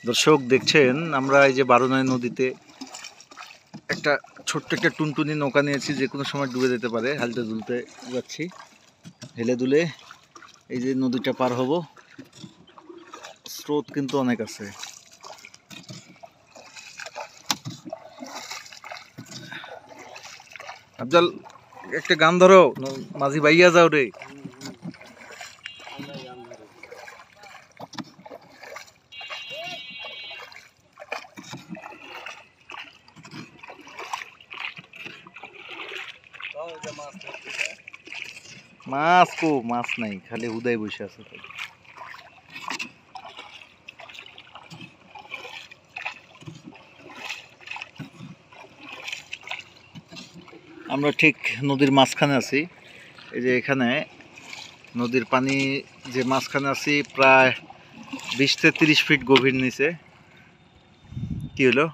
দর্শক দেখছেন আমরা এই যে বারোনাই নদীতে একটা ছোট্ট একটা টুনটুনি নৌকা নিয়েছি, যে কোনো সময় ডুবে যেতে পারে। হালতে দুলতে যাচ্ছি, হেলে দুলে এই যে নদীটা পার হব। স্রোত কিন্তু অনেক আছে। আফজাল একটা গান ধরো, মাঝি বাইয়া যাও রে। মাছ কো মাছ নাই, খালি হুদাই বসে আছে। আমরা ঠিক নদীর মাঝখানে আছি। এই যে এখানে নদীর পানি যে মাঝখানে আছি, প্রায় 20 থেকে 30 ফিট গভীর নিচে। কি হলো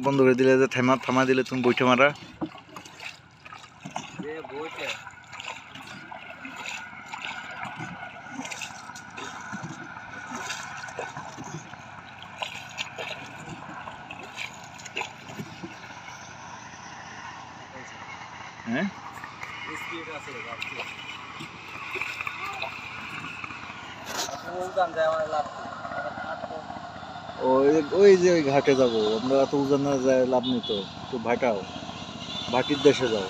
বন্ধ করে দিলে যে থামা দিলে তুমি বইটা মারা। হ্যাঁ ওই যে ওই ঘাটে যাবো আমরা, এত উজানে যায় লাভ নেই তো। একটু ভাটাও, ভাটির দেশে যাও।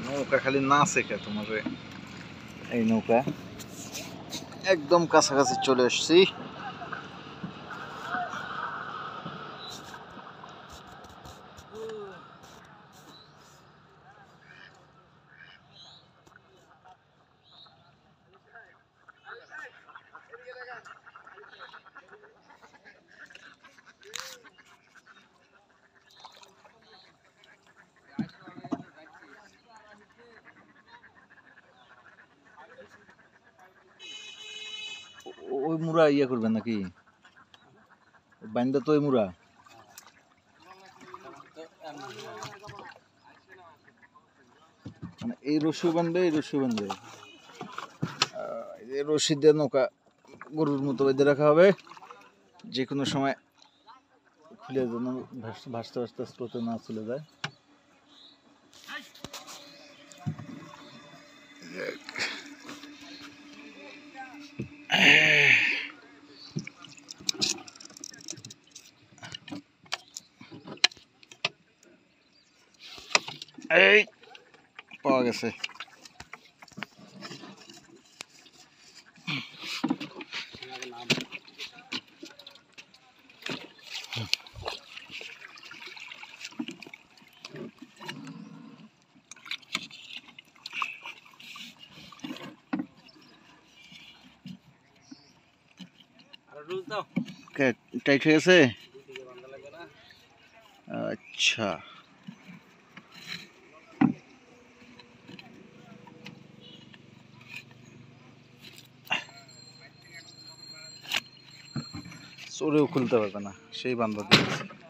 নৌকা খালি নাচে কে তোমার। এই নৌকা একদম কাছাকাছি চলে এসছি। ওই মুড়া ইয়ে করবেন নাকি বাইন্দা? তো ওই মুড়া মানে এই রশি বাঁধবে, এই রশি বাঁধবে, এই রশি দিয়ে নৌকা গরুর মতো বেঁধে রাখা হবে। যে কোনো সময় খুলে যেন ভাসতে ভাসতে স্রোতে না চলে যায়। এই পাওয়া গেছে। টাইট হয়ে গেছে। আচ্ছা চোরেও খুলতে পারবে না, সেই বান্ধব দিয়েছে।